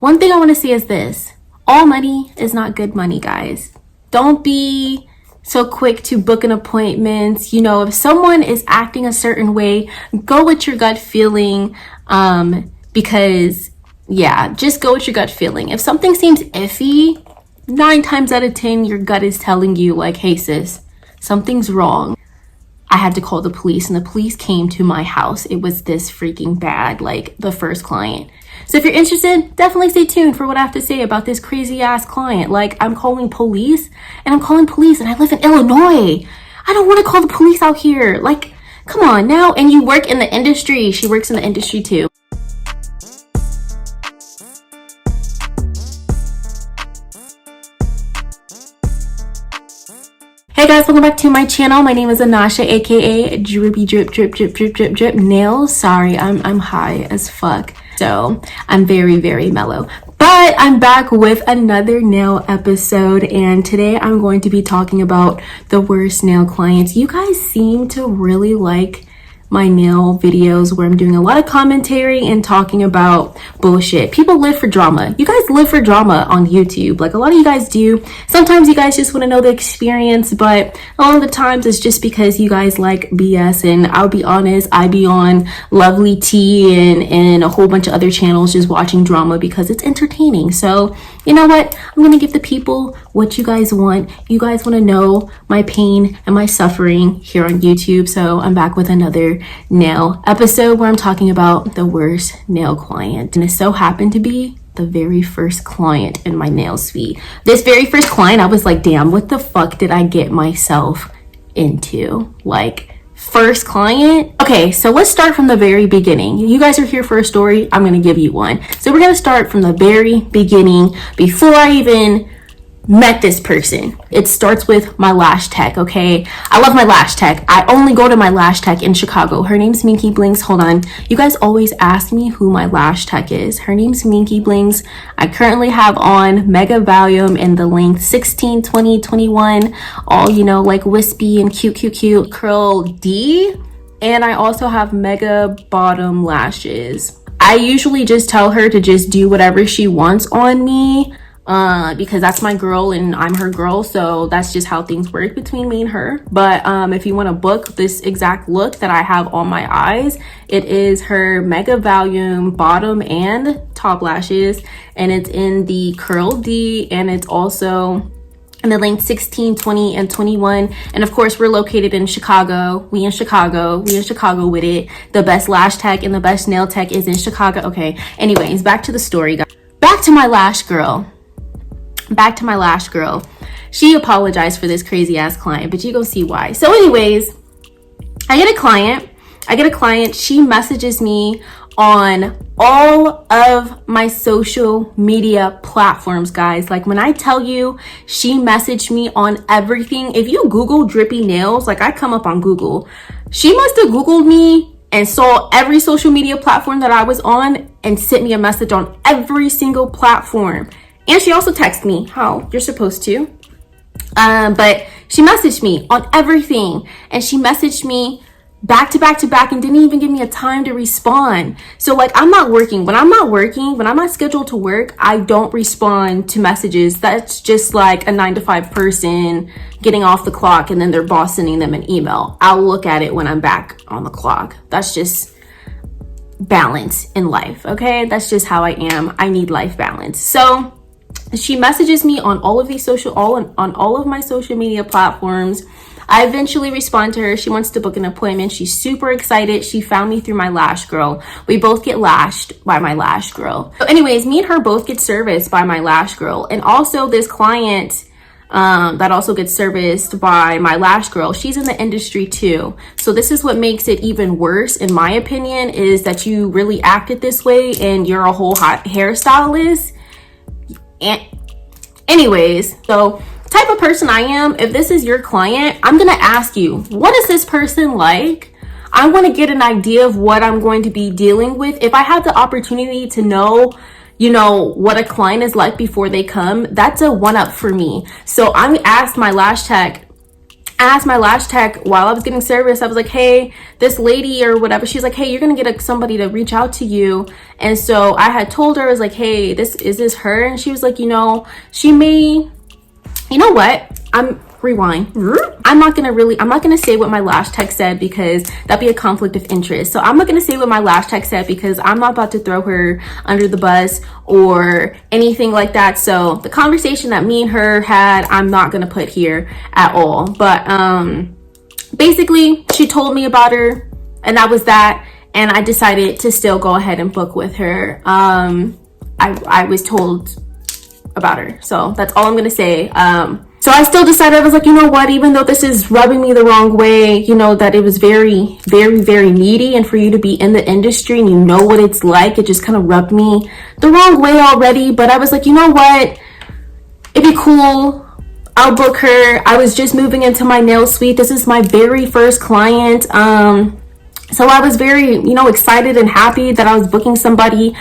One thing I want to say is this: all money is not good money, guys. Don't be so quick to book an appointment. You know, if someone is acting a certain way, go with your gut feeling, because yeah, just go with your gut feeling. If something seems iffy, 9 times out of 10 your gut is telling you like, hey sis, something's wrong. I had to call the police, and the police came to my house. It was this freaking bad, like the first client. So if you're interested, definitely stay tuned for what I have to say about this crazy ass client. Like, I'm calling police, and I live in Illinois. I don't want to call the police out here. Like, come on now. And you work in the industry. She works in the industry too. Hey guys, welcome back to my channel. My name is Anasha, aka Drippy Drip Drip Drip Drip Drip Drip Nails. Sorry, I'm high as fuck, so I'm very mellow. But I'm back with another nail episode, and today I'm going to be talking about the worst nail clients. You guys seem to really like my nail videos where I'm doing a lot of commentary and talking about bullshit. People live for drama. You guys live for drama on YouTube. Like, a lot of you guys do. Sometimes you guys just want to know the experience, but a lot of the times it's just because you guys like BS. And I'll be honest, I be on Lovely Tea and a whole bunch of other channels just watching drama because it's entertaining. So you know what? I'm gonna give the people what you guys want. You guys want to know my pain and my suffering here on YouTube. So I'm back with another nail episode where I'm talking about the worst nail client, and it so happened to be the very first client in my nail suite. This very first client, I was like, damn, what the fuck did I get myself into? Like, first client. Okay, so let's start from the very beginning. You guys are here for a story, I'm gonna give you one. So we're gonna start from the very beginning, before I even met this person. It starts with my lash tech. Okay, I love my lash tech. I only go to my lash tech in Chicago. Her name's Minky Blings. Hold on, you guys always ask me who my lash tech is. Her name's Minky Blings. I currently have on Mega Volume in the length 16, 20, 21, all, you know, like wispy and cute curl D. And I also have Mega Bottom lashes. I usually just tell her to just do whatever she wants on me, because that's my girl and I'm her girl, so that's just how things work between me and her. But if you want to book this exact look that I have on my eyes, it is her Mega Volume bottom and top lashes, and it's in the curl D, and it's also in the length 16, 20, and 21. And of course, we're located in Chicago. We in Chicago with it. The best lash tech and the best nail tech is in Chicago. Okay, anyways, back to the story, guys. Back to my lash girl. She apologized for this crazy ass client, but you go see why. So anyways, I get a client. She messages me on all of my social media platforms, guys. Like, when I tell you, she messaged me on everything. If you Google Drippy Nails, like, I come up on Google. She must have Googled me and saw every social media platform that I was on and sent me a message on every single platform. And she also texted me how you're supposed to. But she messaged me on everything, and she messaged me back to back and didn't even give me a time to respond. So like, I'm not working. When I'm not scheduled to work, I don't respond to messages. That's just like a 9 to 5 person getting off the clock and then their boss sending them an email. I'll look at it when I'm back on the clock. That's just balance in life. Okay, that's just how I am. I need life balance. So she messages me on all of these on all of my social media platforms. I eventually respond to her. She wants to book an appointment. She's super excited. She found me through my lash girl. We both get lashed by my lash girl. So anyways, me and her both get serviced by my lash girl. And also this client that also gets serviced by my lash girl, she's in the industry too. So this is what makes it even worse, in my opinion, is that you really acted this way and you're a whole hot hairstylist. And anyways, so type of person I am, if this is your client, I'm gonna ask you, what is this person like? I want to get an idea of what I'm going to be dealing with. If I have the opportunity to know, you know, what a client is like before they come, that's a 1-up for me. So I'm asked my lash tech, asked my lash tech while I was getting service. I was like, hey, this lady or whatever, she's like, hey, you're gonna get somebody to reach out to you. And so I had told her, I was like, hey, is this her? And she was like, you know, she may, you know what, rewind. I'm not gonna say what my lash tech said, because that'd be a conflict of interest. So I'm not gonna say what my lash tech said, because I'm not about to throw her under the bus or anything like that. So the conversation that me and her had, I'm not gonna put here at all. But basically she told me about her, and that was that. And I decided to still go ahead and book with her. I was told about her, so that's all I'm gonna say. So I still decided, I was like, you know what, even though this is rubbing me the wrong way, you know, that it was very, very, very needy, and for you to be in the industry and you know what it's like, it just kind of rubbed me the wrong way already. But I was like, you know what, it'd be cool, I'll book her. I was just moving into my nail suite. This is my very first client. So I was very, you know, excited and happy that I was booking somebody.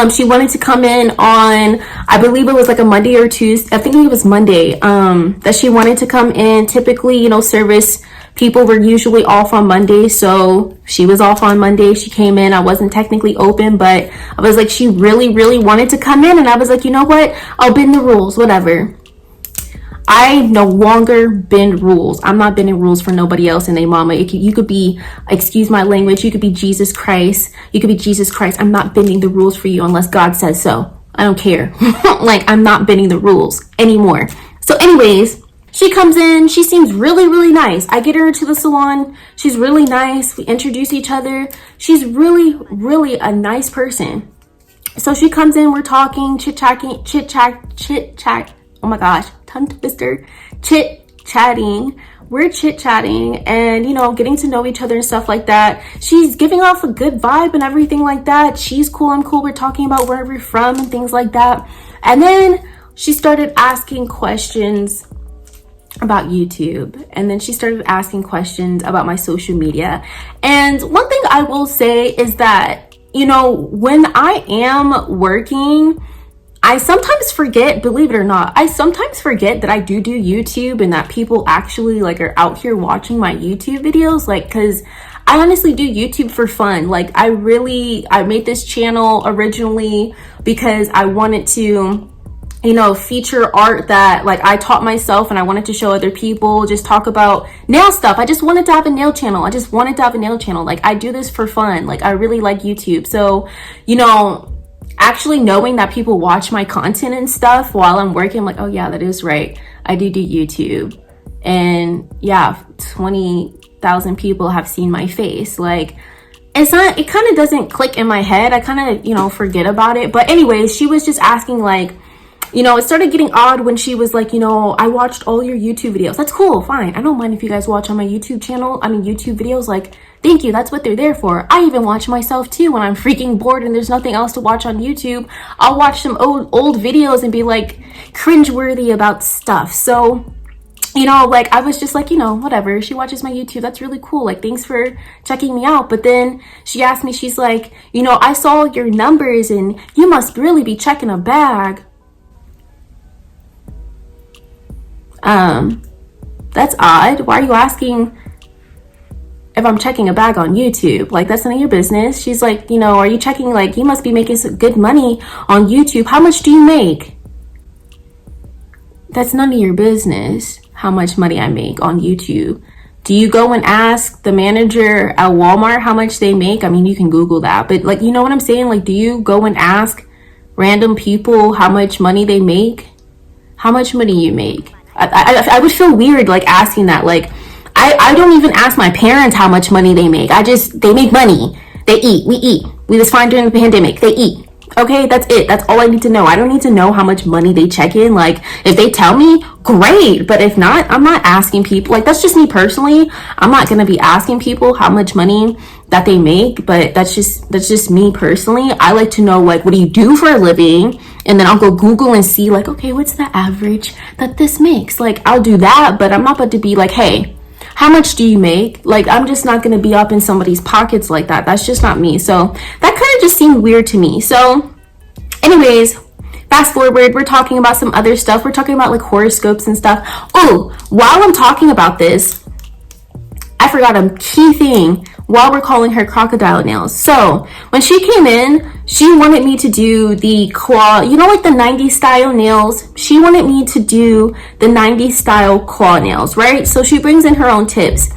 She wanted to come in on, I believe it was like a Monday or Tuesday. I think it was Monday, that she wanted to come in. Typically, you know, service people were usually off on Monday. So she was off on Monday. She came in. I wasn't technically open, but I was like, she really, really wanted to come in. And I was like, you know what? I'll bend the rules, whatever. I no longer bend rules. I'm not bending rules for nobody else and they mama. You could be, excuse my language, you could be Jesus Christ. You could be Jesus Christ. I'm not bending the rules for you unless God says so. I don't care. Like, I'm not bending the rules anymore. So anyways, she comes in. She seems really, really nice. I get her into the salon. She's really nice. We introduce each other. She's really, really a nice person. So she comes in. We're talking, chit-chat. Oh my gosh, tongue twister. Chit-chatting. We're chit-chatting and, you know, getting to know each other and stuff like that. She's giving off a good vibe and everything like that. She's cool, I'm cool. We're talking about where we're from and things like that. And then she started asking questions about YouTube. And then she started asking questions about my social media. And one thing I will say is that, you know, when I am working, I sometimes forget, believe it or not, I sometimes forget that I do YouTube and that people actually like are out here watching my YouTube videos. Like, cause I honestly do YouTube for fun. Like I made this channel originally because I wanted to, you know, feature art that like I taught myself and I wanted to show other people, just talk about nail stuff. I just wanted to have a nail channel. Like I do this for fun. Like I really like YouTube. So, you know, actually knowing that people watch my content and stuff while I'm working, I'm like, oh yeah, that is right. I do YouTube. And yeah, 20,000 people have seen my face. Like it kind of doesn't click in my head. I kind of, you know, forget about it. But anyways, she was just asking like, you know, it started getting odd when she was like, you know, I watched all your YouTube videos. That's cool, fine. I don't mind if you guys watch on my YouTube channel. I mean, YouTube videos, like, thank you. That's what they're there for. I even watch myself too when I'm freaking bored and there's nothing else to watch on YouTube. I'll watch some old videos and be like cringeworthy about stuff. So, you know, like I was just like, you know, whatever. She watches my YouTube. That's really cool. Like, thanks for checking me out. But then she asked me, she's like, you know, I saw your numbers and you must really be checking a bag. That's odd. Why are you asking if I'm checking a bag on YouTube? Like, that's none of your business. She's like, you know, are you checking, like, you must be making some good money on YouTube. How much do you make? That's none of your business how much money I make on YouTube. Do you go and ask the manager at Walmart how much they make? I mean, you can Google that, but like, you know what I'm saying? Like, do you go and ask random people how much money they make? How much money you make? I would feel weird like asking that. Like I don't even ask my parents how much money they make. They make money. They eat. We eat. We was fine during the pandemic. They eat. Okay, that's it. That's all I need to know. I don't need to know how much money they check in. Like, if they tell me, great. But if not, I'm not asking people. Like, that's just me personally. I'm not going to be asking people how much money that they make. But that's just me personally. I like to know, like, what do you do for a living? And then I'll go Google and see, like, okay, what's the average that this makes? Like, I'll do that. But I'm not about to be like, hey, how much do you make? Like, I'm just not going to be up in somebody's pockets like that. That's just not me. So that kind of just seemed weird to me. So anyways, fast forward, we're talking about some other stuff. We're talking about like horoscopes and stuff. Oh, while I'm talking about this, I forgot a key thing while we're calling her crocodile nails. So when she came in, she wanted me to do the claw, you know, like the 90s style nails. She wanted me to do the 90s style claw nails, right? So she brings in her own tips.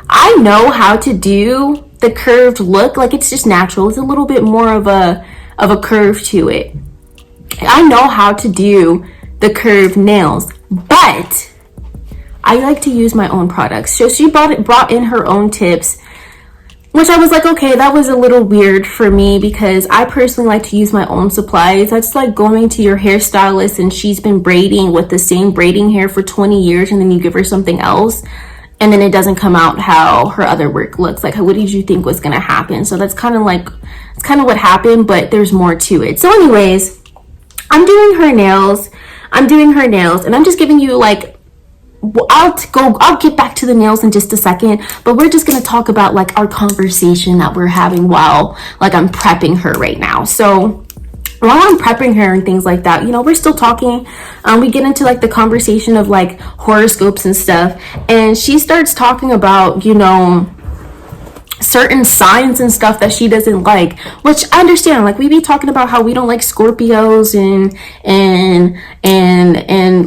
I know how to do the curved look. Like, it's just natural. It's a little bit more of a curve to it. I know how to do the curved nails, but I like to use my own products. So she brought in her own tips, which I was like, okay, that was a little weird for me because I personally like to use my own supplies. That's like going to your hairstylist and she's been braiding with the same braiding hair for 20 years and then you give her something else and then it doesn't come out how her other work looks. Like, what did you think was going to happen? So that's kind of like, it's kind of what happened, but there's more to it. So anyways, I'm doing her nails and I'm just giving you like, I'll get back to the nails in just a second, but we're just going to talk about like our conversation that we're having while like I'm prepping her right now. So while I'm prepping her and things like that, you know, we're still talking. We get into like the conversation of like horoscopes and stuff, and she starts talking about, you know, certain signs and stuff that she doesn't like, which I understand. Like, we be talking about how we don't like Scorpios and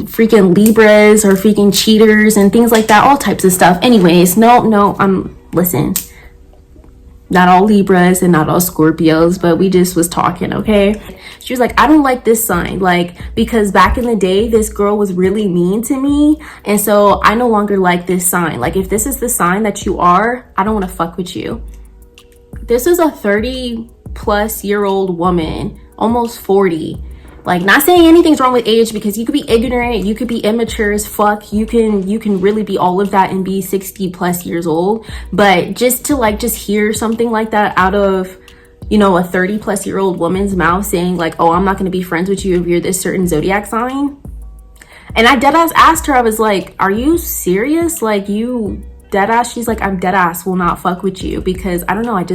freaking Libras or freaking cheaters and things like that, all types of stuff. Anyways, listen, not all Libras and not all Scorpios, but we just was talking, okay? She was like, I don't like this sign, like, because back in the day, this girl was really mean to me, and so I no longer like this sign. Like, if this is the sign that you are, I don't want to fuck with you. This is a 30-plus-year-old woman, almost 40. Like, not saying anything's wrong with age, because you could be ignorant, you could be immature as fuck, you can really be all of that and be 60 plus years old. But just to like just hear something like that out of, you know, a 30-plus-year-old woman's mouth saying like, oh, I'm not going to be friends with you if you're this certain zodiac sign. And I deadass asked her, I was like, are you serious? Like, you deadass? She's like, I'm deadass, will not fuck with you, because I don't know, I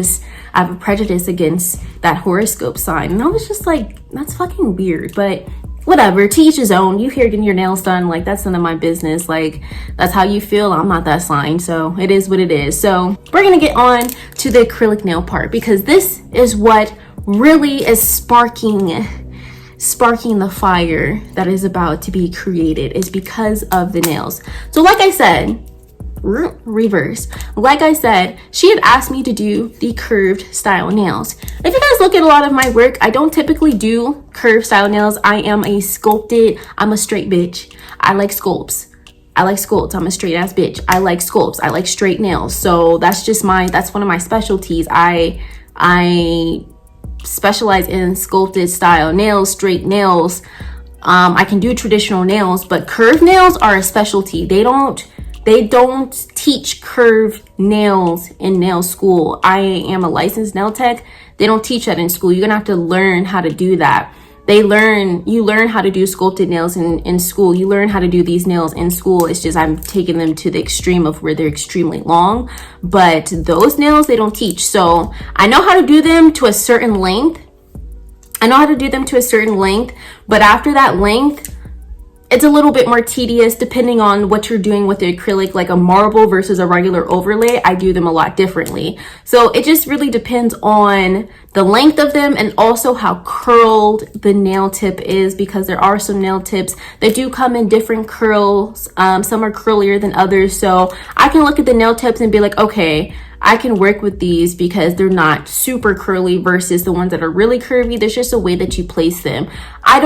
have a prejudice against that horoscope sign. And I was just like, that's fucking weird. But whatever, to each his own. You here getting your nails done, like, that's none of my business. Like, that's how you feel. I'm not that sign, so it is what it is. So we're gonna get on to the acrylic nail part, because this is what really is sparking the fire that is about to be created, is because of the nails. So like I said, reverse, like I said, she had asked me to do the curved style nails. If you guys look at a lot of my work, I don't typically do curved style nails. I'm a straight bitch. I like sculpts. I'm a straight ass bitch. I like sculpts. I like straight nails. So that's one of my specialties. I specialize in sculpted style nails, straight nails. I can do traditional nails, but curved nails are a specialty. They don't teach curved nails in nail school. I am a licensed nail tech. They don't teach that in school. You're gonna have to learn how to do that. You learn how to do sculpted nails in school. You learn how to do these nails in school. It's just I'm taking them to the extreme of where they're extremely long. But those nails, they don't teach. So I know how to do them to a certain length. But after that length, it's a little bit more tedious depending on what you're doing with the acrylic. Like a marble versus a regular overlay, I do them a lot differently. So it just really depends on the length of them and also how curled the nail tip is, because there are some nail tips that do come in different curls. Some are curlier than others. So I can look at the nail tips and be like, okay, I can work with these because they're not super curly versus the ones that are really curvy. There's just a way that you place them. I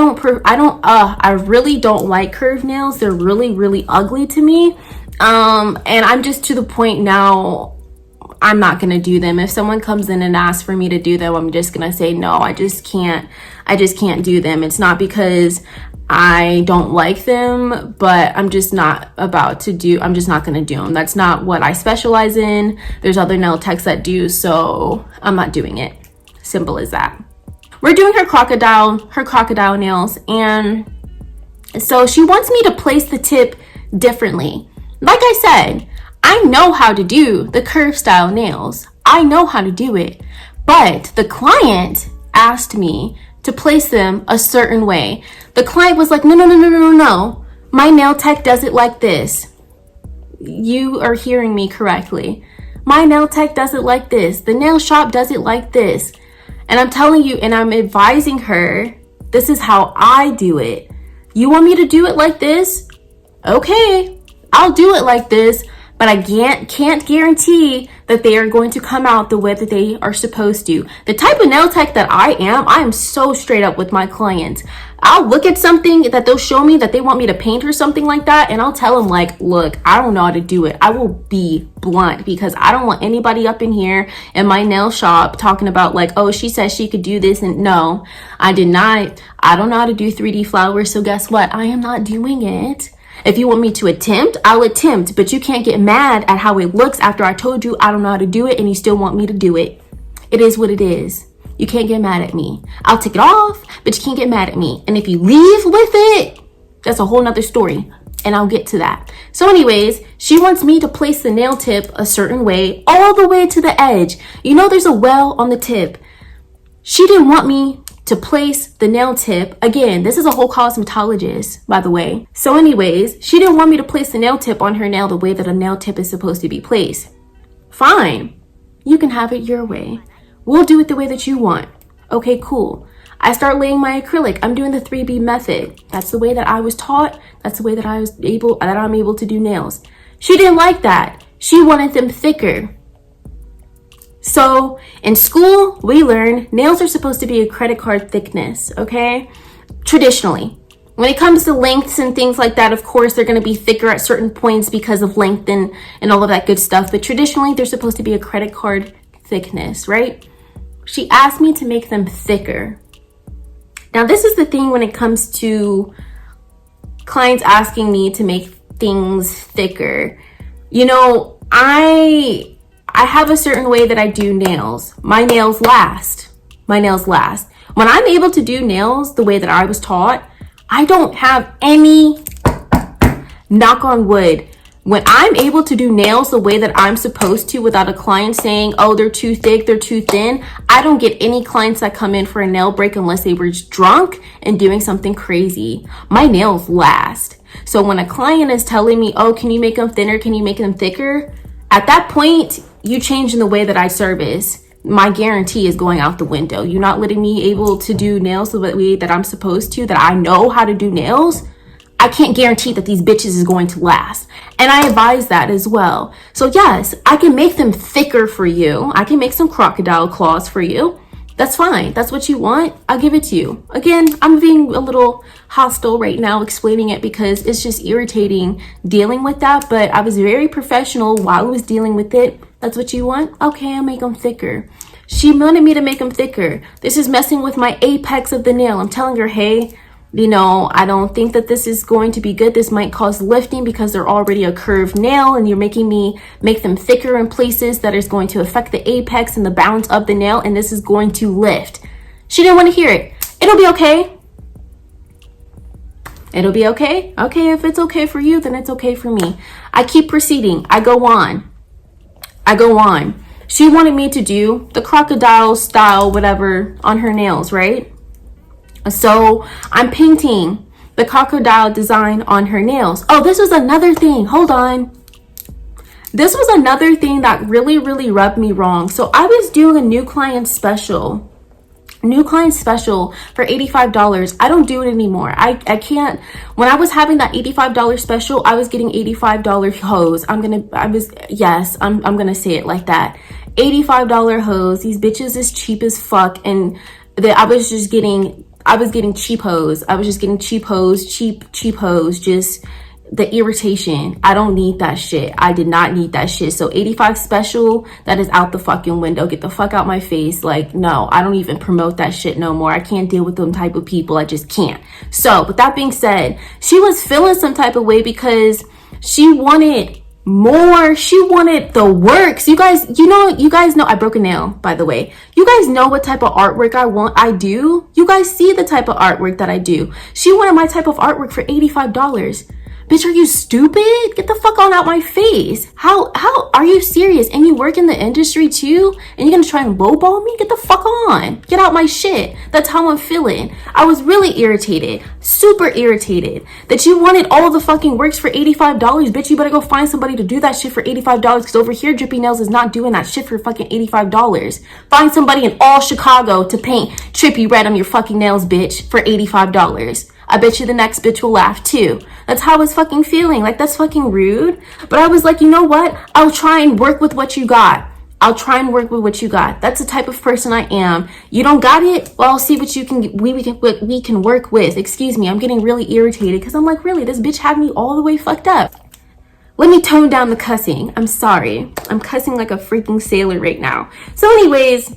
really don't like curved nails. They're really, really ugly to me. And I'm just to the point now, I'm not going to do them. If someone comes in and asks for me to do them, I'm just going to say, no, I just can't do them. It's not because I don't like them, but I'm just not going to do them. That's not what I specialize in. There's other nail techs that do, so I'm not doing it. Simple as that. We're doing her crocodile nails, and so she wants me to place the tip differently. Like I said, I know how to do the curved style nails. I know how to do it, but the client asked me to place them a certain way. The client was like, no. My nail tech does it like this. You are hearing me correctly. My nail tech does it like this. The nail shop does it like this. And I'm telling you, and I'm advising her, this is how I do it. You want me to do it like this? Okay, I'll do it like this, but I can't guarantee that they are going to come out the way that they are supposed to. The type of nail tech that I am so straight up with my clients. I'll look at something that they'll show me that they want me to paint or something like that, and I'll tell them like, look, I don't know how to do it. I will be blunt because I don't want anybody up in here in my nail shop talking about like, oh, she says she could do this, and no, I did not. I don't know how to do 3D flowers, so guess what? I am not doing it. If you want me to attempt, I'll attempt, but you can't get mad at how it looks after I told you I don't know how to do it and you still want me to do it. It is what it is. You can't get mad at me. I'll take it off, but you can't get mad at me. And if you leave with it, that's a whole nother story, and I'll get to that. So anyways, she wants me to place the nail tip a certain way, all the way to the edge. You know, there's a well on the tip. She didn't want me to place the nail tip. Again, this is a whole cosmetologist, by the way. So anyways, she didn't want me to place the nail tip on her nail the way that a nail tip is supposed to be placed. Fine. You can have it your way. We'll do it the way that you want. Okay, cool. I start laying my acrylic. I'm doing the 3B method. That's the way that I was taught. That's the way that I'm able to do nails. She didn't like that. She wanted them thicker. So in school, we learn nails are supposed to be a credit card thickness, okay? Traditionally. When it comes to lengths and things like that, of course, they're going to be thicker at certain points because of length and all of that good stuff. But traditionally, they're supposed to be a credit card thickness, right? She asked me to make them thicker. Now, this is the thing when it comes to clients asking me to make things thicker. You know, I have a certain way that I do nails. My nails last. My nails last. When I'm able to do nails the way that I was taught, I don't have any, knock on wood, when I'm able to do nails the way that I'm supposed to without a client saying, oh, they're too thick, they're too thin, I don't get any clients that come in for a nail break unless they were drunk and doing something crazy. My nails last. So when a client is telling me, oh, can you make them thinner? Can you make them thicker? At that point, you change in the way that I service. My guarantee is going out the window. You're not letting me able to do nails the way that I'm supposed to, that I know how to do nails. I can't guarantee that these bitches is going to last. And I advise that as well. So yes, I can make them thicker for you. I can make some crocodile claws for you. That's fine. That's what you want. I'll give it to you. Again, I'm being a little hostile right now explaining it because it's just irritating dealing with that. But I was very professional while I was dealing with it. That's what you want? Okay, I'll make them thicker. She wanted me to make them thicker. This is messing with my apex of the nail. I'm telling her, hey, you know, I don't think that this is going to be good. This might cause lifting because they're already a curved nail and you're making me make them thicker in places that is going to affect the apex and the balance of the nail, and this is going to lift. She didn't want to hear it. It'll be okay. It'll be okay. Okay, if it's okay for you, then it's okay for me. I keep proceeding. I go on. She wanted me to do the crocodile style, whatever, on her nails, right? So I'm painting the crocodile design on her nails. Oh, this was another thing. Hold on. This was another thing that really, really rubbed me wrong. So I was doing a new client special for $85. I don't do it anymore. I can't. When I was having that $85 special, I was getting $85 hose. I'm gonna say it like that. $85 hose. These bitches is cheap as fuck, and I was getting cheap hose. I was just getting cheap hose, just the irritation. I don't need that shit. I did not need that shit. So 85 special, that is out the fucking window. Get the fuck out my face. Like, no, I don't even promote that shit no more. I can't deal with them type of people. I just can't. So with that being said, she was feeling some type of way because she wanted more. She wanted the works. You guys know I broke a nail, by the way. You guys know what type of artwork I do. You guys see the type of artwork that I do. She wanted my type of artwork for $85 Bitch, are you stupid? Get the fuck on out my face. How are you serious? And you work in the industry too? And you're gonna try and lowball me? Get the fuck on. Get out my shit. That's how I'm feeling. I was really irritated. Super irritated. That you wanted all of the fucking works for $85. Bitch, you better go find somebody to do that shit for $85. Because over here, Drippy Nails is not doing that shit for fucking $85. Find somebody in all Chicago to paint trippy red on your fucking nails, bitch, for $85. I bet you the next bitch will laugh too. That's how I was fucking feeling. Like, that's fucking rude. But I was like, you know what? I'll try and work with what you got. I'll try and work with what you got. That's the type of person I am. You don't got it? Well, I'll see what you can, we can work with. Excuse me. I'm getting really irritated because I'm like, really, this bitch had me all the way fucked up. Let me tone down the cussing. I'm sorry. I'm cussing like a freaking sailor right now. So anyways,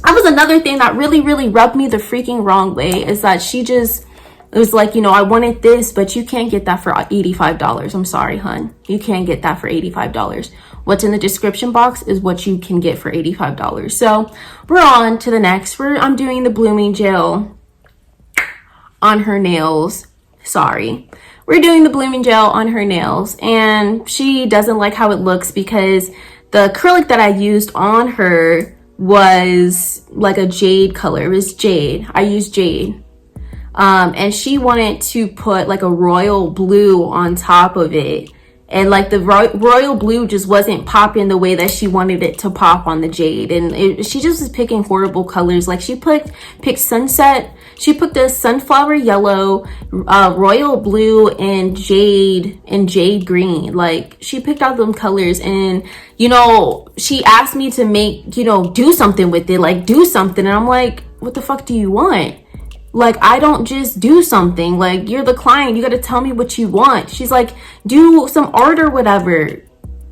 that was another thing that really, really rubbed me the freaking wrong way, is that she just, it was like, you know, I wanted this, but you can't get that for $85. I'm sorry, hun. You can't get that for $85. What's in the description box is what you can get for $85. So we're on to the next. I'm doing the blooming gel on her nails. Sorry. We're doing the blooming gel on her nails, and she doesn't like how it looks because the acrylic that I used on her was like a jade color. It was jade. I used jade. And she wanted to put like a royal blue on top of it. And like the royal blue just wasn't popping the way that she wanted it to pop on the jade. And she just was picking horrible colors. Like she picked sunset. She picked a sunflower yellow, royal blue, and jade green. Like she picked out them colors, and you know, she asked me to make, you know, do something with it, like do something. And I'm like, what the fuck do you want? Like, I don't just do something. Like, you're the client. You got to tell me what you want. She's like, do some art or whatever.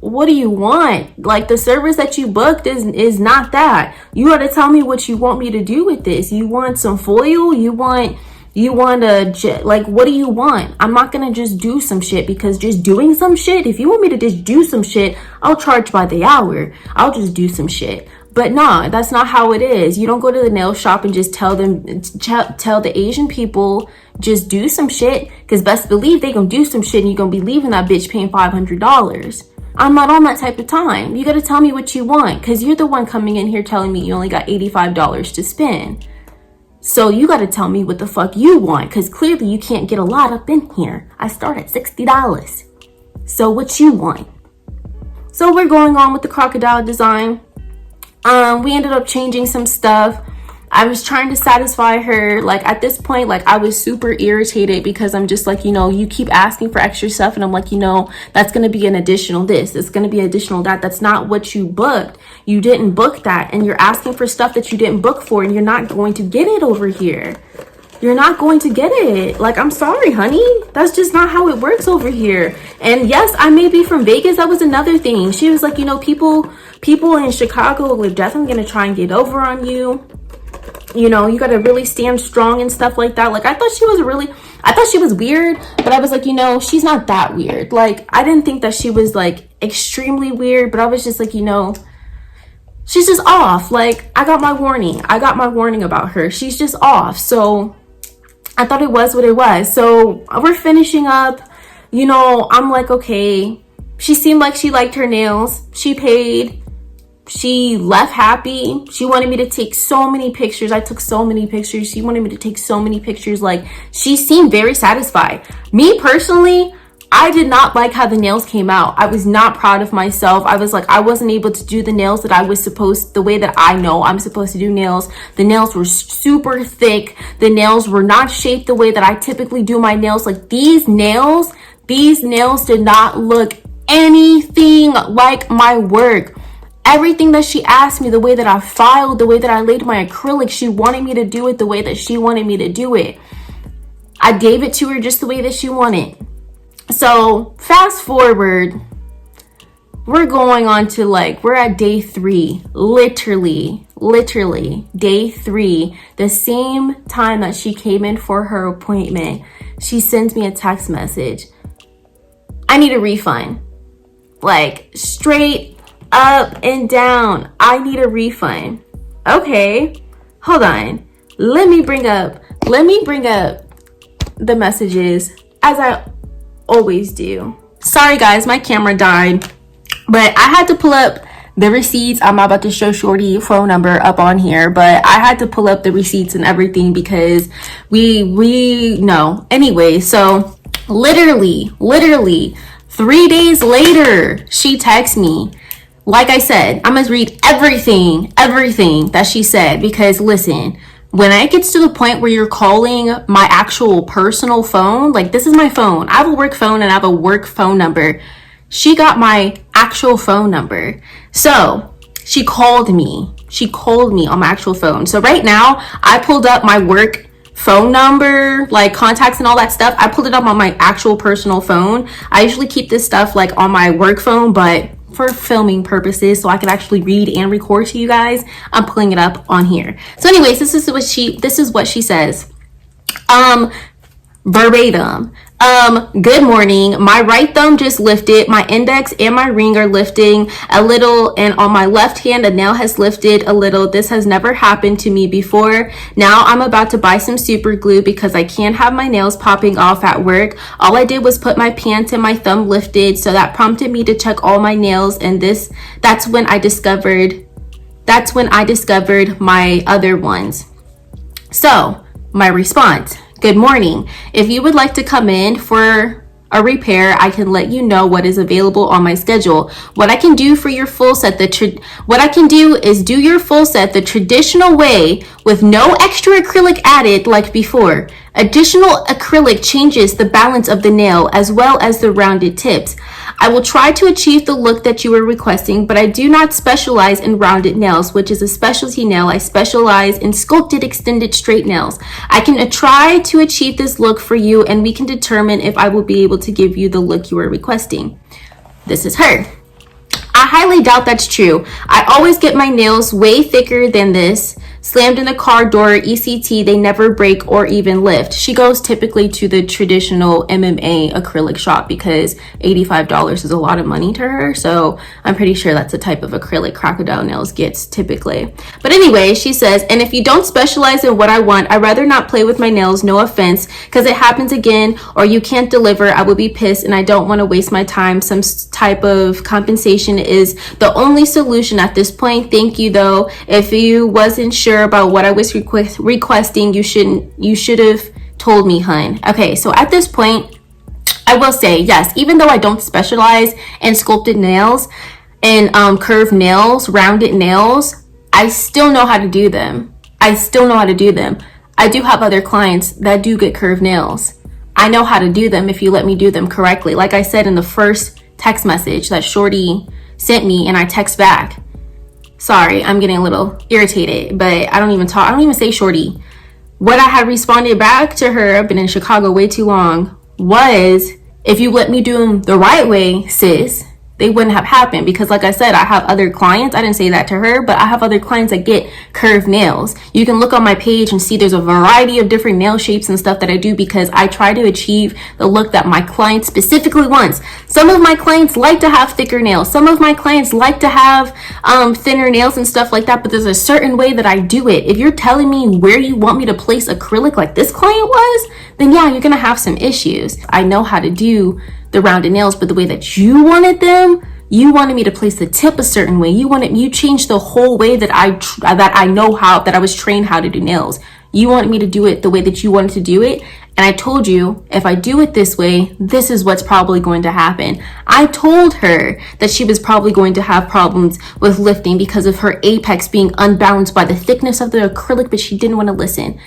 What do you want? Like, the service that you booked is not that. You got to tell me what you want me to do with this. You want some foil? You want a, like, what do you want? I'm not going to just do some shit because just doing some shit, if you want me to just do some shit, I'll charge by the hour. I'll just do some shit. But no, that's not how it is. You don't go to the nail shop and just tell the Asian people, just do some shit. Because best believe they gonna do some shit and you're gonna be leaving that bitch paying $500. I'm not on that type of time. You gotta tell me what you want. Because you're the one coming in here telling me you only got $85 to spend. So you gotta tell me what the fuck you want. Because clearly you can't get a lot up in here. I start at $60. So what you want? So we're going on with the crocodile design. We ended up changing some stuff. I was trying to satisfy her. Like at this point, like I was super irritated because I'm just like, you know, you keep asking for extra stuff and I'm like, you know, that's going to be an additional this. It's going to be additional that. That's not what you booked. You didn't book that. And you're asking for stuff that you didn't book for, and you're not going to get it over here. You're not going to get it. Like, I'm sorry, honey. That's just not how it works over here. And yes, I may be from Vegas. That was another thing. She was like, you know, people in Chicago are definitely going to try and get over on you. You know, you got to really stand strong and stuff like that. Like, I thought she was weird, but I was like, you know, she's not that weird. Like, I didn't think that she was like extremely weird, but I was just like, you know, she's just off. Like, I got my warning about her. She's just off. So I thought it was what it was. So we're finishing up, you know, I'm like, okay, she seemed like she liked her nails. She paid. She left happy. She wanted me to take so many pictures. I took so many pictures. She wanted me to take so many pictures. Like, she seemed very satisfied. Me personally, I did not like how the nails came out. I was not proud of myself. I was like, I wasn't able to do the nails that I was supposed, the way that I know I'm supposed to do nails. The nails were super thick. The nails were not shaped the way that I typically do my nails. Like, these nails did not look anything like my work. Everything that she asked me, the way that I filed, the way that I laid my acrylic, she wanted me to do it the way that she wanted me to do it. I gave it to her just the way that she wanted. So fast forward, we're going on to like, we're at day 3, literally day 3, the same time that she came in for her appointment. She sends me a text message. I need a refund. Like, straight up and down, I need a refund. Okay, hold on. Let me bring up the messages as always do. Sorry guys, my camera died, but I had to pull up the receipts. I'm about to show Shorty phone number up on here, but I had to pull up the receipts and everything because we know. Anyway, so literally 3 days later, she texts me. Like I said, I'm gonna read everything that she said, because listen, when it gets to the point where you're calling my actual personal phone, like this is my phone. I have a work phone and I have a work phone number. She got my actual phone number. So she called me on my actual phone. So right now I pulled up my work phone number, like contacts and all that stuff. I pulled it up on my actual personal phone. I usually keep this stuff like on my work phone, but for filming purposes, so I can actually read and record to you guys, I'm pulling it up on here. So anyways, this is what she says. Verbatim. Good morning. My right thumb just lifted. My index and my ring are lifting a little, and on my left hand, a nail has lifted a little. This has never happened to me before. Now I'm about to buy some super glue because I can't have my nails popping off at work. All I did was put my pants and my thumb lifted, so that prompted me to check all my nails, and that's when I discovered my other ones. So my response: good morning. If you would like to come in for a repair, I can let you know what is available on my schedule. What I can do for your full set, what I can do is do your full set the traditional way with no extra acrylic added like before. Additional acrylic changes the balance of the nail as well as the rounded tips. I will try to achieve the look that you are requesting, but I do not specialize in rounded nails, which is a specialty nail. I specialize in sculpted extended straight nails. I can try to achieve this look for you, and we can determine if I will be able to give you the look you are requesting. This is her. I highly doubt that's true. I always get my nails way thicker than this. Slammed in a car door, ECT, they never break or even lift. She goes typically to the traditional MMA acrylic shop because $85 is a lot of money to her. So I'm pretty sure that's the type of acrylic Crocodile Nails gets typically. But anyway, she says, and if you don't specialize in what I want, I'd rather not play with my nails, no offense, because it happens again or you can't deliver, I will be pissed and I don't want to waste my time. Some type of compensation is the only solution at this point. Thank you though. If you wasn't sure about what I was requesting, you should have told me, hun. Okay, so at this point, I will say, yes, even though I don't specialize in sculpted nails and curved nails, rounded nails, I still know how to do them. I do have other clients that do get curved nails. I know how to do them if you let me do them correctly. Like I said in the first text message that Shorty sent me, and I text back. Sorry, I'm getting a little irritated, but I don't even say Shorty. What I had responded back to her, I've been in Chicago way too long, was, if you let me do them the right way, sis, they wouldn't have happened. Because like I said, I have other clients. I didn't say that to her, but I have other clients that get curved nails. You can look on my page and see there's a variety of different nail shapes and stuff that I do because I try to achieve the look that my client specifically wants. Some of my clients like to have thicker nails. Some of my clients like to have thinner nails and stuff like that, but there's a certain way that I do it. If you're telling me where you want me to place acrylic like this client was, then yeah, you're gonna have some issues. I know how to do the rounded nails, but the way that you wanted them, you wanted me to place the tip a certain way. You changed the whole way that I was trained how to do nails. You wanted me to do it the way that you wanted to do it. And I told you, if I do it this way, this is what's probably going to happen. I told her that she was probably going to have problems with lifting because of her apex being unbalanced by the thickness of the acrylic, but she didn't want to listen.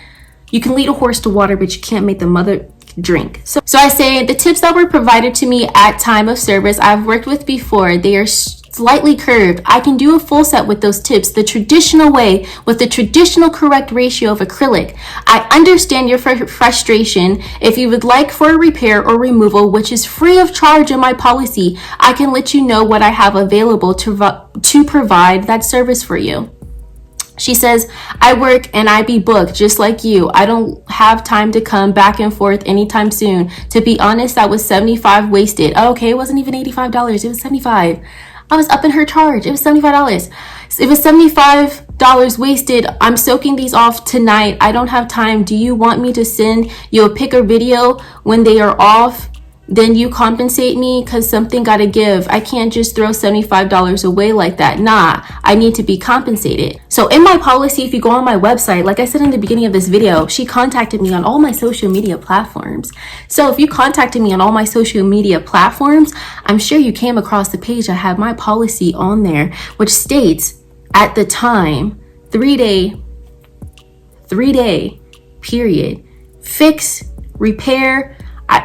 You can lead a horse to water, but you can't make the mother drink. So I say the tips that were provided to me at time of service, I've worked with before. They are slightly curved. I can do a full set with those tips the traditional way with the traditional correct ratio of acrylic. I understand your frustration. If you would like for a repair or removal, which is free of charge in my policy, I can let you know what I have available to provide that service for you. She says, I work and I be booked just like you. I don't have time to come back and forth anytime soon. To be honest, that was $75 wasted. Oh, okay, it wasn't even $85. It was $75. I was up in her charge. It was $75. It was $75 wasted. I'm soaking these off tonight. I don't have time. Do you want me to send you a pic or video when they are off? then you compensate me, because something gotta give. I can't just throw $75 away like that. Nah, I need to be compensated. So in my policy, if you go on my website, like I said in the beginning of this video, she contacted me on all my social media platforms. So if you contacted me on all my social media platforms, I'm sure you came across the page. I have my policy on there, which states at the time, 3-day period, fix, repair.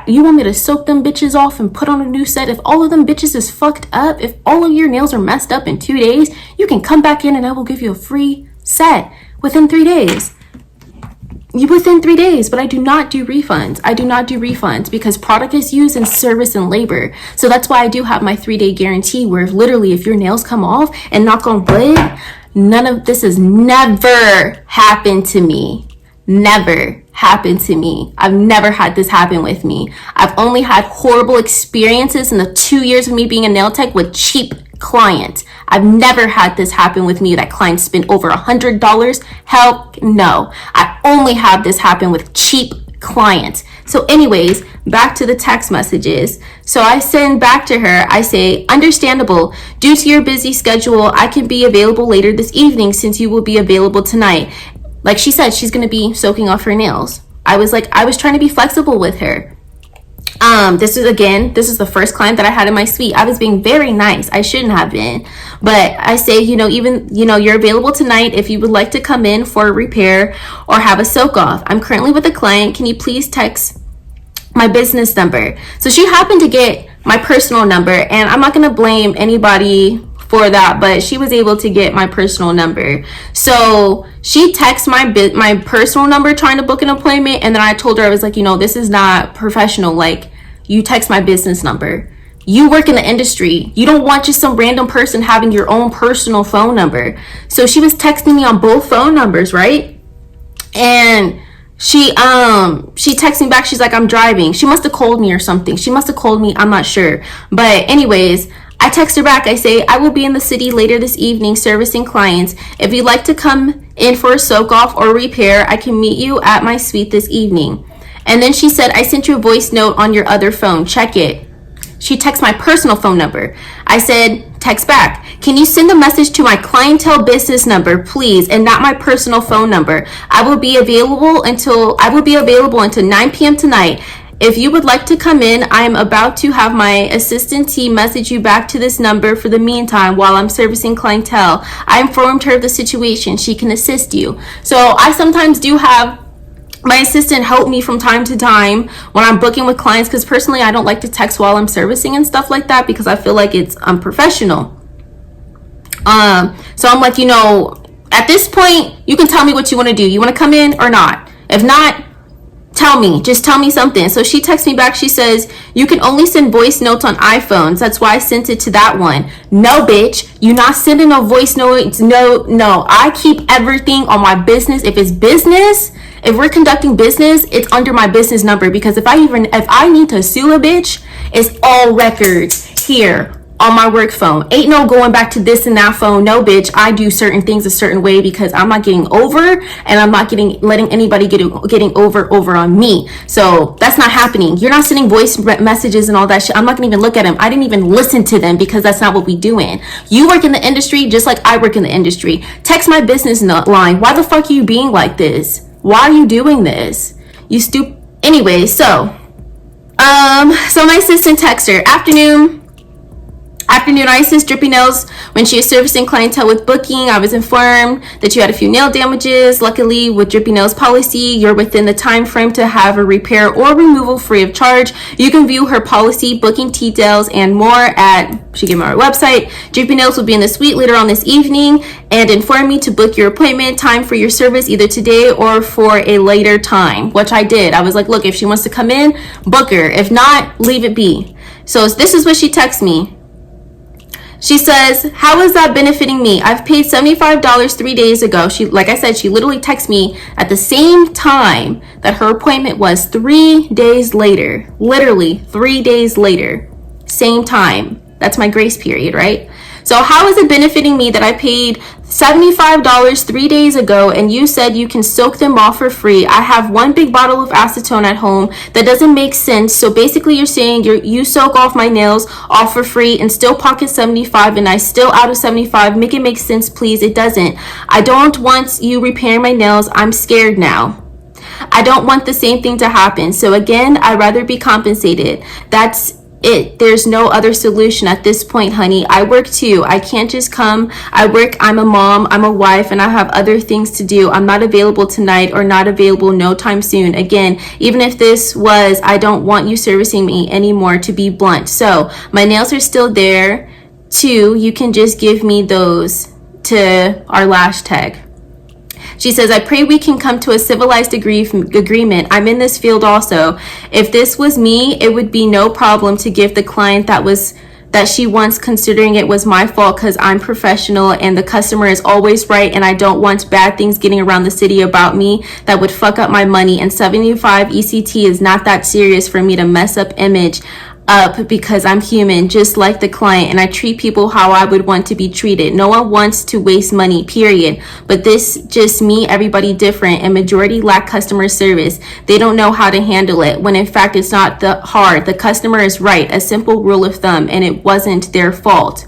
You want me to soak them bitches off and put on a new set? If all of them bitches is fucked up, if all of your nails are messed up in 2 days, you can come back in and I will give you a free set within 3 days. Within 3 days, but I do not do refunds. I do not do refunds because product is used in service and labor. So that's why I do have my 3-day guarantee, where literally if your nails come off, and knock on wood, none of this has never happened to me. Never happened to me. I've never had this happen with me. I've only had horrible experiences in the 2 years of me being a nail tech with cheap clients. I've never had this happen with me that clients spend over $100. Hell no. I only have this happen with cheap clients. So anyways, back to the text messages. So I send back to her, I say, understandable. Due to your busy schedule, I can be available later this evening since you will be available tonight. Like she said, she's going to be soaking off her nails. I was trying to be flexible with her. This is the first client that I had in my suite. I was being very nice. I shouldn't have been. But I say, you're available tonight if you would like to come in for a repair or have a soak off. I'm currently with a client. Can you please text my business number? So she happened to get my personal number, and I'm not going to blame anybody for that, but she was able to get my personal number. So she texted my personal number trying to book an appointment, and then I told her, I was like, this is not professional. Like, you text my business number. You work in the industry. You don't want just some random person having your own personal phone number. So she was texting me on both phone numbers, right? And she texted me back. She's like, I'm driving. She must have called me or something. She must have called me. I'm not sure. But anyways, I text her back. I say, I will be in the city later this evening servicing clients. If you'd like to come in for a soak off or repair, I can meet you at my suite this evening. And then she said, I sent you a voice note on your other phone. Check it. She texted my personal phone number. I said, text back. Can you send a message to my clientele business number, please, and not my personal phone number? I will be available until 9 p.m. tonight. If you would like to come in, I am about to have my assistant team message you back to this number for the meantime while I'm servicing clientele. I informed her of the situation. She can assist you. So I sometimes do have my assistant help me from time to time when I'm booking with clients, because personally I don't like to text while I'm servicing and stuff like that because I feel like it's unprofessional. So I'm like, at this point, you can tell me what you want to do. You want to come in or not? If not, just tell me something. So she texts me back. She says, you can only send voice notes on iPhones. That's why I sent it to that one. No, bitch, you not sending no voice notes. No, I keep everything on my business. If it's business, if we're conducting business, it's under my business number, because if I need to sue a bitch, it's all records here on my work phone. Ain't no going back to this and that phone. No, bitch, I do certain things a certain way because I'm not getting over, and I'm not letting anybody getting over on me. So that's not happening. You're not sending voice messages and all that shit. I'm not gonna even look at them. I didn't even listen to them because that's not what we doing. You work in the industry just like I work in the industry. Text my business line. Why the fuck are you being like this? Why are you doing this? You stupid. Anyway, so my assistant texts her, afternoon, I assist DRIPPYNAILZ when she is servicing clientele with booking. I was informed that you had a few nail damages. Luckily, with DRIPPYNAILZ policy, you're within the time frame to have a repair or removal free of charge. You can view her policy, booking details, and more at, she gave me our website. DRIPPYNAILZ will be in the suite later on this evening and inform me to book your appointment time for your service either today or for a later time, which I did. I was like, look, if she wants to come in, book her. If not, leave it be. So this is what she texts me. She says, how is that benefiting me? I've paid $75 3 days ago. Like I said, she literally texted me at the same time that her appointment was 3 days later. Literally 3 days later. Same time. That's my grace period, right? So how is it benefiting me that I paid $75 3 days ago and you said you can soak them off for free? I have one big bottle of acetone at home. That doesn't make sense. So basically you're saying you soak off my nails off for free and still pocket 75 and I still out of 75. Make it make sense, please. It doesn't. I don't want you repairing my nails. I'm scared now. I don't want the same thing to happen. So again, I'd rather be compensated. That's it. There's no other solution at this point, honey. I work too. I can't just come. I work. I'm a mom. I'm a wife, and I have other things to do. I'm not available tonight or not available no time soon. Again, even if this was, I don't want you servicing me anymore, to be blunt. So my nails are still there. 2, you can just give me those to our lash tech. She says, I pray we can come to a civilized agreement. I'm in this field also. If this was me, it would be no problem to give the client that she wants, considering it was my fault because I'm professional and the customer is always right and I don't want bad things getting around the city about me that would fuck up my money. And 75 ECT is not that serious for me to mess up image up because I'm human, just like the client, and I treat people how I would want to be treated. No one wants to waste money, period. But this just me, everybody different, and majority lack customer service. They don't know how to handle it, when in fact it's not hard. The customer is right, a simple rule of thumb, and it wasn't their fault.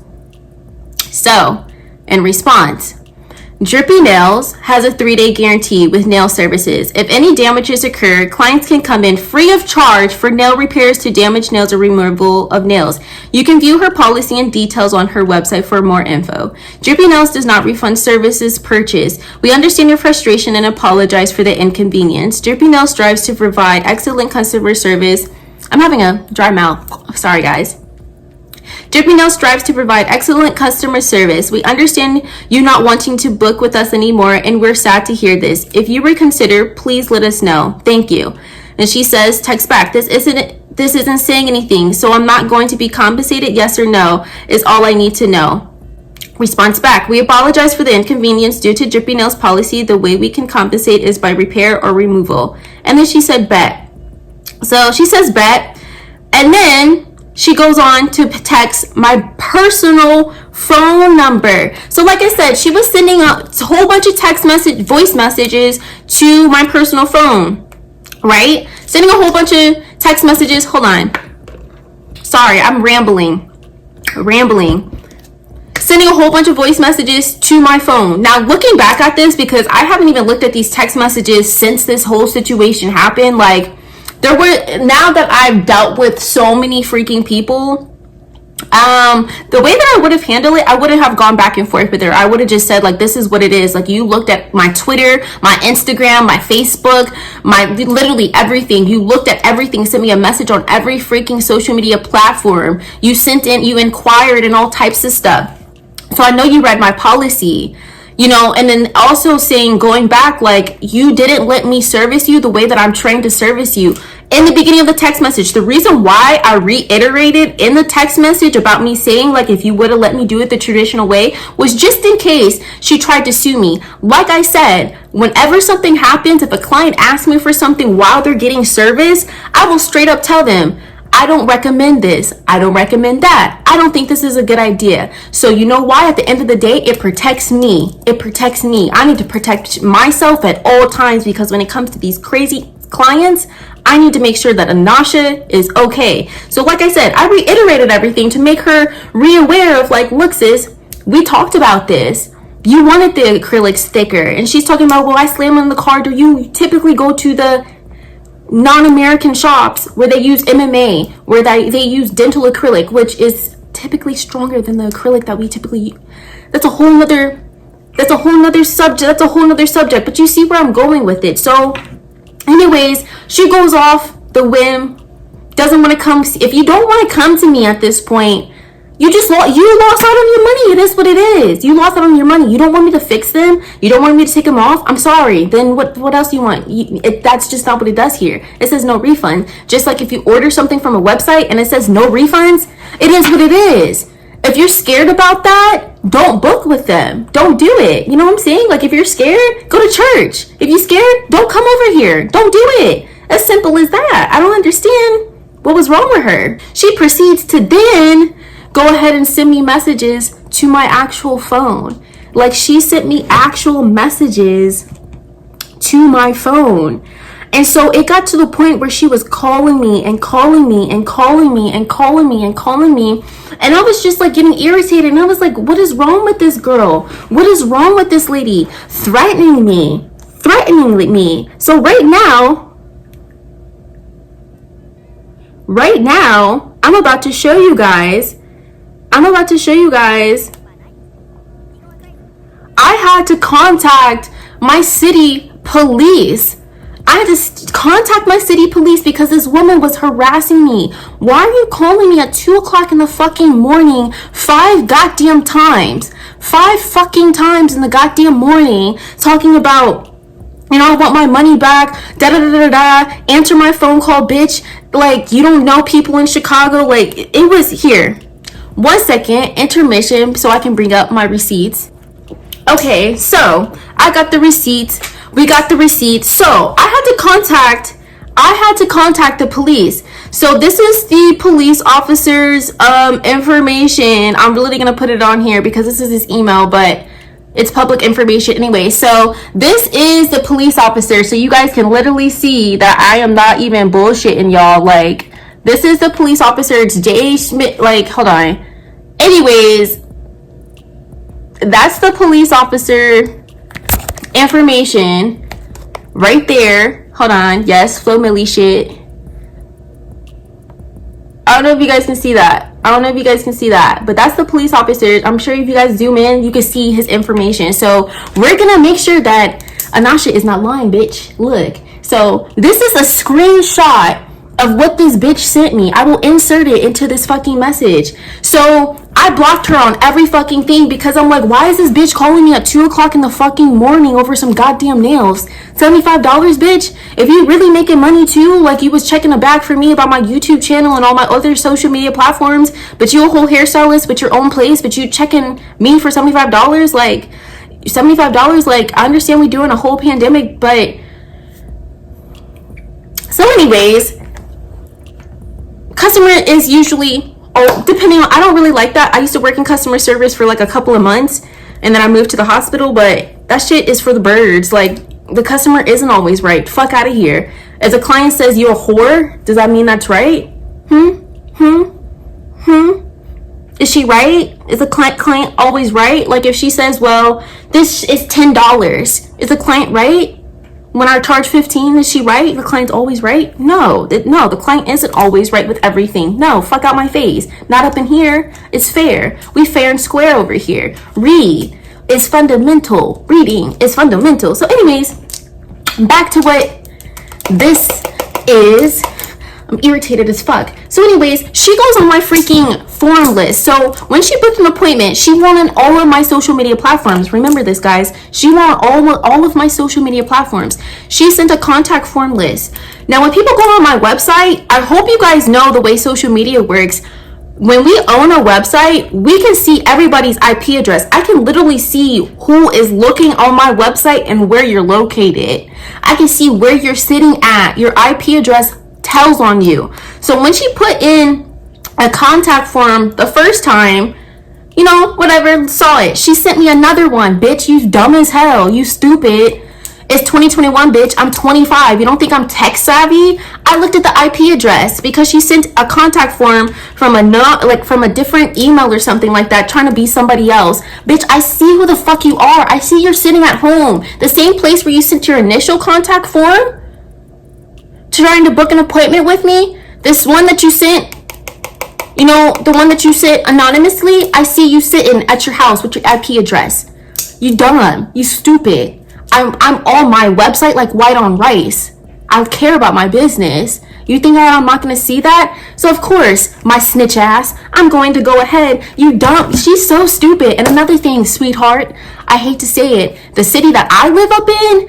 So, in response, DRIPPYNAILZ has a 3-day guarantee with nail services. If any damages occur, clients can come in free of charge for nail repairs to damaged nails or removal of nails. You can view her policy and details on her website for more info. DRIPPYNAILZ does not refund services purchased. We understand your frustration and apologize for the inconvenience. DRIPPYNAILZ strives to provide excellent customer service. I'm having a dry mouth. Sorry, guys. DRIPPYNAILZ strives to provide excellent customer service. We understand you not wanting to book with us anymore, and we're sad to hear this. If you reconsider, please let us know. Thank you. And she says, text back, this isn't saying anything, so I'm not going to be compensated. Yes or no is all I need to know. Response back, we apologize for the inconvenience due to DRIPPYNAILZ policy. The way we can compensate is by repair or removal. And then she said, bet. So she says, bet. And then she goes on to text my personal phone number. So like I said, she was sending a whole bunch of voice messages to my personal phone, right? Sending a whole bunch of text messages. Hold on. Sorry, I'm rambling. Sending a whole bunch of voice messages to my phone. Now, looking back at this, because I haven't even looked at these text messages since this whole situation happened, like, now that I've dealt with so many freaking people, the way that I would have handled it, I wouldn't have gone back and forth with her. I would have just said, like, this is what it is. Like, you looked at my Twitter, my Instagram, my Facebook, literally everything. You looked at everything, sent me a message on every freaking social media platform. You inquired and all types of stuff. So I know you read my policy. You know, and then also saying, going back, like, you didn't let me service you the way that I'm trained to service you. In the beginning of the text message, the reason why I reiterated in the text message about me saying, like, if you would have let me do it the traditional way, was just in case she tried to sue me. Like I said, whenever something happens, if a client asks me for something while they're getting service, I will straight up tell them, I don't recommend this. I don't recommend that. I don't think this is a good idea. So you know why? At the end of the day, it protects me. It protects me. I need to protect myself at all times, because when it comes to these crazy clients, I need to make sure that Anasha is okay. So like I said, I reiterated everything to make her re-aware of, like, look, sis, we talked about this. You wanted the acrylics thicker. And she's talking about, well, I slam in the car. Do you typically go to the non-American shops where they use MMA, where they use dental acrylic, which is typically stronger than the acrylic that we typically use? That's a whole nother subject. But you see where I'm going with it. So anyways, she goes off the whim, doesn't want to come. If you don't want to come to me at this point, you lost out on your money. It is what it is. You lost out on your money. You don't want me to fix them. You don't want me to take them off. I'm sorry. Then what else do you want? That's just not what it does here. It says no refund. Just like if you order something from a website and it says no refunds, it is what it is. If you're scared about that, don't book with them. Don't do it. You know what I'm saying? Like, if you're scared, go to church. If you're scared, don't come over here. Don't do it. As simple as that. I don't understand what was wrong with her. She proceeds to then go ahead and send me messages to my actual phone. Like, she sent me actual messages to my phone. And so it got to the point where she was calling me and calling me and calling me and calling me and calling me. And I was just like getting irritated. And I was like, what is wrong with this girl? What is wrong with this lady? Threatening me. So right now, I'm about to show you guys. I had to contact my city police. I had to contact my city police because this woman was harassing me. Why are you calling me at 2 o'clock in the fucking morning 5 goddamn times? 5 fucking times in the goddamn morning talking about, you know, I want my money back, da-da-da-da-da, answer my phone call, bitch. Like, you don't know people in Chicago. Like, it was here. 1 second, intermission, so I can bring up my receipts. Okay, so I got the receipts. We got the receipts. So I had to contact the police. So this is the police officer's information. I'm really gonna put it on here because this is his email, but it's public information anyway. So this is the police officer, so you guys can literally see that I am not even bullshitting y'all. Like, this is the police officer. It's J. Schmidt. Like, hold on. Anyways, that's the police officer information right there. Hold on. Yes, Flo Millie shit. I don't know if you guys can see that. But that's the police officer. I'm sure if you guys zoom in, you can see his information. So we're gonna make sure that Anasha is not lying, bitch. Look. So this is a screenshot of what this bitch sent me. I will insert it into this fucking message. So I blocked her on every fucking thing because I'm like, why is this bitch calling me at 2 o'clock in the fucking morning over some goddamn nails? $75, bitch? If you really making money too, like you was checking a bag for me about my YouTube channel and all my other social media platforms, but you a whole hairstylist with your own place, but you checking me for $75? Like, $75? Like, I understand we doing a whole pandemic, but... So anyways, customer is usually... Oh, depending on, I don't really like that. I used to work in customer service for like a couple of months and then I moved to the hospital, but that shit is for the birds. Like, the customer isn't always right. Fuck out of here. As a client says you're a whore, does that mean that's right? Is she right? Is the client always right? Like, if she says, well, this is $10, is the client right? When I charge $15, is she right? The client's always right? No, the client isn't always right with everything. No, fuck out my face. Not up in here. It's fair. We fair and square over here. Read is fundamental. Reading is fundamental. So anyways, back to what this is. I'm irritated as fuck. So anyways, she goes on my freaking form list. So when she booked an appointment, she wanted all of my social media platforms. Remember this, guys. She wanted all of my social media platforms. She sent a contact form list. Now, when people go on my website, I hope you guys know the way social media works. When we own a website, we can see everybody's IP address. I can literally see who is looking on my website and where you're located. I can see where you're sitting at. Your IP address tells on you. So when she put in a contact form the first time, you know, whatever, saw it. She sent me another one. Bitch, you dumb as hell. You stupid. It's 2021, bitch. I'm 25. You don't think I'm tech savvy? I looked at the IP address because she sent a contact form from a different email or something like that, trying to be somebody else. Bitch, I see who the fuck you are. I see you're sitting at home. The same place where you sent your initial contact form, trying to book an appointment with me. This one that you sent, you know, the one that you sent anonymously, I see you sitting at your house with your IP address. You dumb. You stupid. I'm on my website like white on rice. I care about my business. You think I'm not going to see that? So of course, my snitch ass, I'm going to go ahead. You dumb. She's so stupid. And another thing, sweetheart, I hate to say it, the city that I live up in,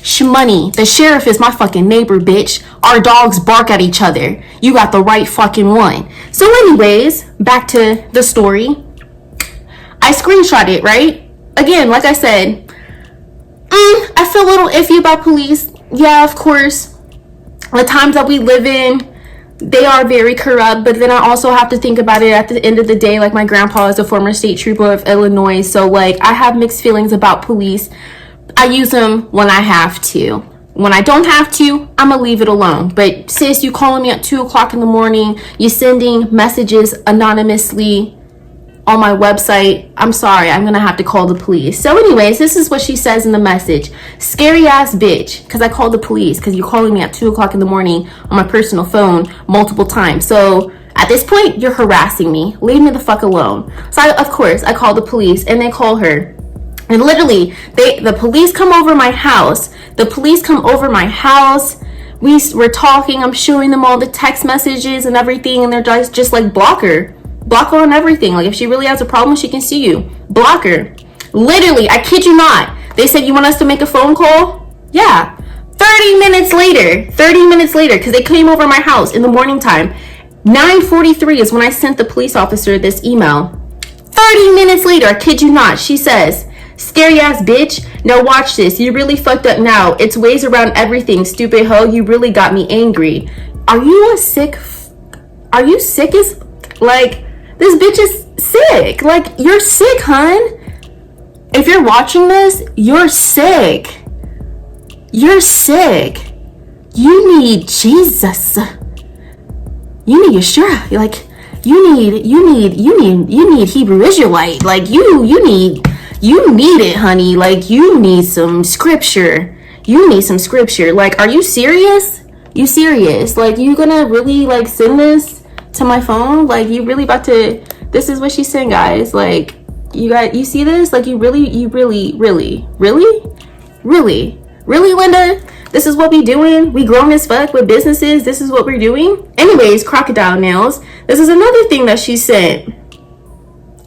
shmoney, the sheriff is my fucking neighbor, bitch. Our dogs bark at each other. You got the right fucking one. So anyways, back to the story. I screenshot it, right? Again, like I said, I feel a little iffy about police. Yeah, of course. The times that we live in, they are very corrupt, but then I also have to think about it at the end of the day. Like, my grandpa is a former state trooper of Illinois, so like I have mixed feelings about police. I use them when I have to. When I don't have to, I'm gonna leave it alone. But sis, you calling me at 2 o'clock in the morning, you sending messages anonymously on my website, I'm sorry, I'm gonna have to call the police. So anyways, this is what she says in the message. Scary ass bitch, because I called the police because you're calling me at 2 o'clock in the morning on my personal phone multiple times. So at this point, you're harassing me. Leave me the fuck alone. So of course, I call the police, and they call her. And literally, the police come over my house. The police come over my house. We're talking. I'm showing them all the text messages and everything, and they're just like, block her on everything. Like, if she really has a problem, she can see you. Block her. Literally, I kid you not. They said, you want us to make a phone call? Yeah. 30 minutes later, because they came over my house in the morning time. 9:43 is when I sent the police officer this email. 30 minutes later, I kid you not, she says, scary ass bitch, now watch this. You really fucked up now. It's ways around everything, stupid hoe. You really got me angry. Are you sick as, like, this bitch is sick. Like, you're sick, hun. If you're watching this, you're sick. You're sick. You need Jesus. You need Yeshua. Like, you need Hebrew Israelite. Like, you need it, honey. Like, you need some scripture. Like, are you serious? You serious? Like, you gonna really, like, send this to my phone? Like, you really about to, this is what she's saying, guys. Like, you see this? Like, you really, Linda? This is what we doing? We grown as fuck with businesses. This is what we're doing? Anyways, crocodile nails. This is another thing that she said.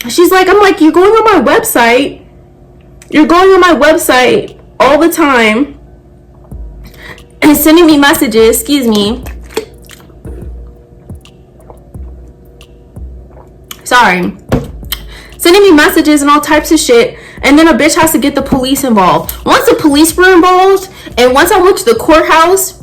She's like, I'm like, you're going on my website. You're going on my website all the time and sending me messages, excuse me. Sorry. Sending me messages and all types of shit. And then a bitch has to get the police involved. Once the police were involved, and once I went to the courthouse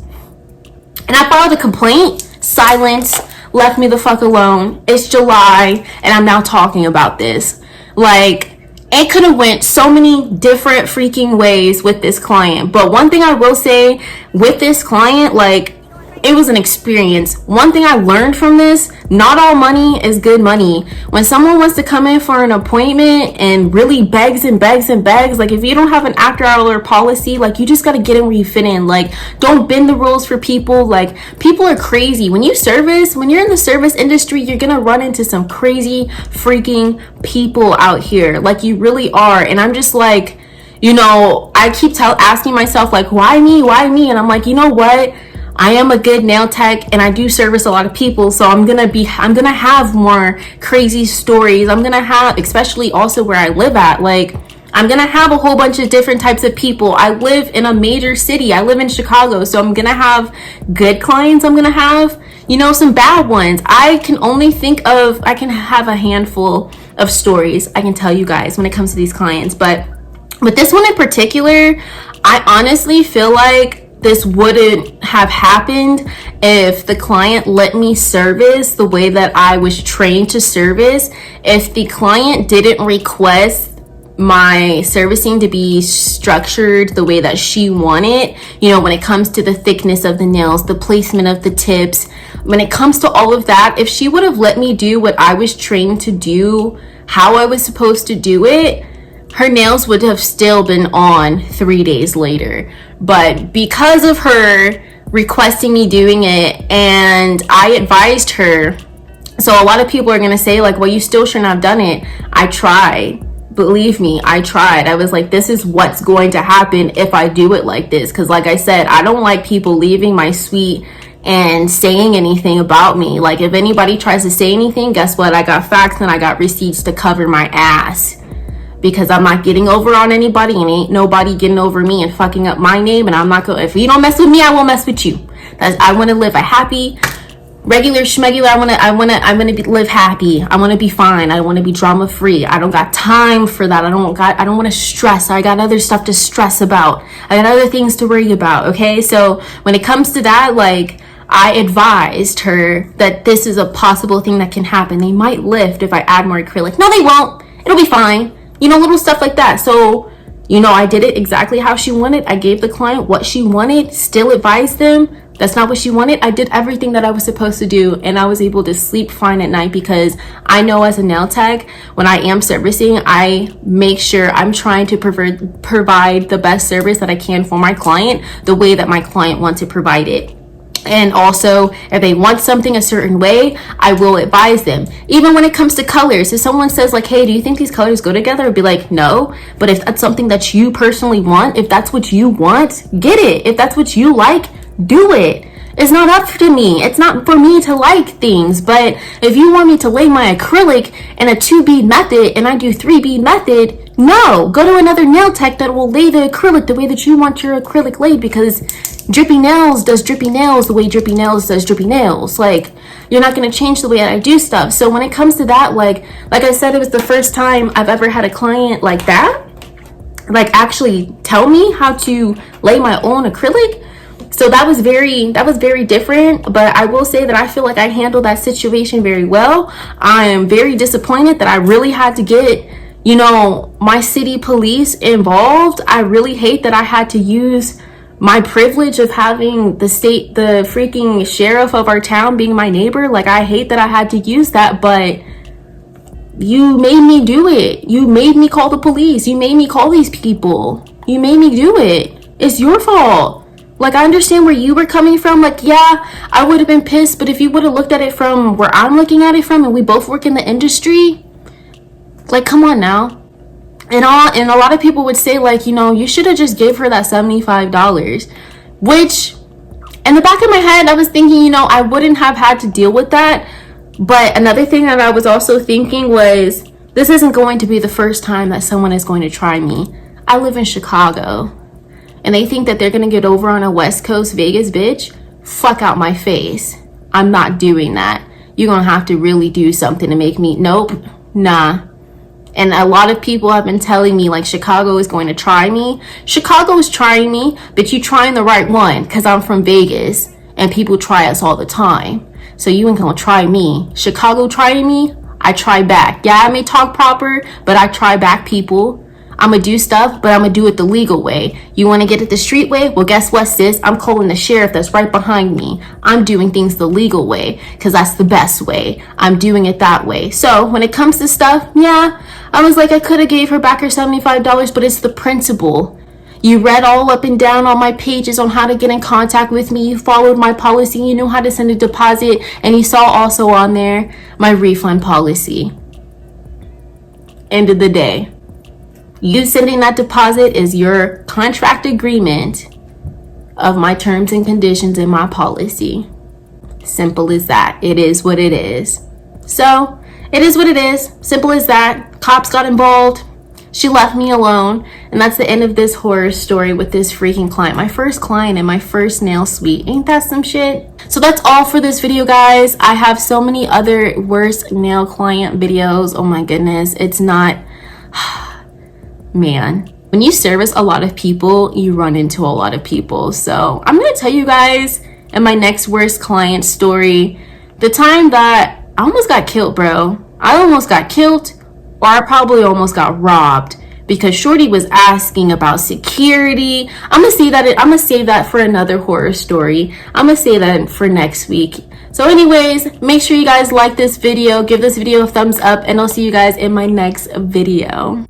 and I filed a complaint, silence, left me the fuck alone. It's July and I'm now talking about this. Like, it could have went so many different freaking ways with this client. But one thing I will say with this client, like, it was an experience. One thing I learned from this, not all money is good money. When someone wants to come in for an appointment and really begs, like, if you don't have an after-hour policy, like, you just got to get in where you fit in. Like, don't bend the rules for people. Like, people are crazy. When you're in the service industry, you're going to run into some crazy freaking people out here. Like, you really are. And I'm just like, you know, I keep asking myself, like, why me? And I'm like, you know what? I am a good nail tech and I do service a lot of people, so I'm gonna have more crazy stories. I'm gonna have, especially also where I live at, like, I'm gonna have a whole bunch of different types of people. I live in a major city. I live in Chicago, so I'm gonna have good clients. I'm gonna have, you know, some bad ones. I can have a handful of stories I can tell you guys when it comes to these clients, but with this one in particular, I honestly feel like this wouldn't have happened if the client let me service the way that I was trained to service. If the client didn't request my servicing to be structured the way that she wanted, you know, when it comes to the thickness of the nails, the placement of the tips, when it comes to all of that, if she would have let me do what I was trained to do, how I was supposed to do it, her nails would have still been on 3 days later. But because of her requesting me doing it, and I advised her, so a lot of people are going to say, like, well, you still shouldn't have done it. I tried. Believe me, I tried. I was like, this is what's going to happen if I do it like this. Because like I said, I don't like people leaving my suite and saying anything about me. Like, if anybody tries to say anything, guess what? I got facts and I got receipts to cover my ass. Because I'm not getting over on anybody, and ain't nobody getting over me and fucking up my name. And I'm not going, if you don't mess with me, I won't mess with you. I want to live a happy, regular schmegular. I want to live happy. I want to be fine. I want to be drama free. I don't got time for that. I don't want to stress. I got other stuff to stress about. I got other things to worry about. Okay. So when it comes to that, like, I advised her that this is a possible thing that can happen. They might lift if I add more acrylic. No, they won't. It'll be fine. You know, little stuff like that. So, you know, I did it exactly how she wanted. I gave the client what she wanted, still advised them that's not what she wanted. I did everything that I was supposed to do, and I was able to sleep fine at night, because I know as a nail tech, when I am servicing, I make sure I'm trying to provide the best service that I can for my client, the way that my client wants to provide it. And also, if they want something a certain way, I will advise them. Even when it comes to colors, if someone says like, hey, do you think these colors go together? I'd be like, no. But if that's something that you personally want, if that's what you want, get it. If that's what you like, do it. It's not up to me. It's not for me to like things. But if you want me to lay my acrylic in a 2-bead method and I do 3-bead method, no, go to another nail tech that will lay the acrylic the way that you want your acrylic laid, because Drippy Nails does Drippy Nails the way Drippy Nails does Drippy Nails. Like, you're not going to change the way that I do stuff. So when it comes to that, like I said, it was the first time I've ever had a client like that, like actually tell me how to lay my own acrylic. So that was very different. But I will say that I feel like I handled that situation very well. I am very disappointed that I really had to get, you know, my city police involved. I really hate that I had to use my privilege of having the freaking sheriff of our town being my neighbor. Like, I hate that I had to use that, but you made me do it. You made me call the police. You made me call these people. You made me do it. It's your fault. Like, I understand where you were coming from. Like, yeah, I would have been pissed, but if you would have looked at it from where I'm looking at it from, and we both work in the industry, like, come on now. And a lot of people would say, like, you know, you should have just gave her that $75, which in the back of my head, I was thinking, you know, I wouldn't have had to deal with that. But another thing that I was also thinking was, this isn't going to be the first time that someone is going to try me. I live in Chicago, and they think that they're going to get over on a West Coast Vegas bitch. Fuck out my face. I'm not doing that. You're going to have to really do something to make me, nope, nah. And a lot of people have been telling me, like, Chicago is going to try me. Chicago is trying me, but you trying the right one, because I'm from Vegas and people try us all the time. So you ain't gonna try me. Chicago trying me, I try back. Yeah, I may talk proper, but I try back, people. I'm gonna do stuff, but I'm gonna do it the legal way. You wanna get it the street way? Well, guess what, sis? I'm calling the sheriff that's right behind me. I'm doing things the legal way, because that's the best way. I'm doing it that way. So when it comes to stuff, yeah, I was like, I could have gave her back her $75, but it's the principle. You read all up and down on my pages on how to get in contact with me. You followed my policy. You knew how to send a deposit. And you saw also on there my refund policy. End of the day. You sending that deposit is your contract agreement of my terms and conditions in my policy. Simple as that. It is what it is. So, it is what it is. Simple as that. Cops got involved. She left me alone. And that's the end of this horror story with this freaking client. My first client in my first nail suite. Ain't that some shit? So that's all for this video, guys. I have so many other worst nail client videos. Oh my goodness. It's not... Man, when you service a lot of people, you run into a lot of people. So I'm going to tell you guys in my next worst client story, the time that I almost got killed, bro. I almost got killed, or I probably almost got robbed, because Shorty was asking about security. I'm going to save that for another horror story. I'm going to save that for next week. So anyways, make sure you guys like this video, give this video a thumbs up, and I'll see you guys in my next video.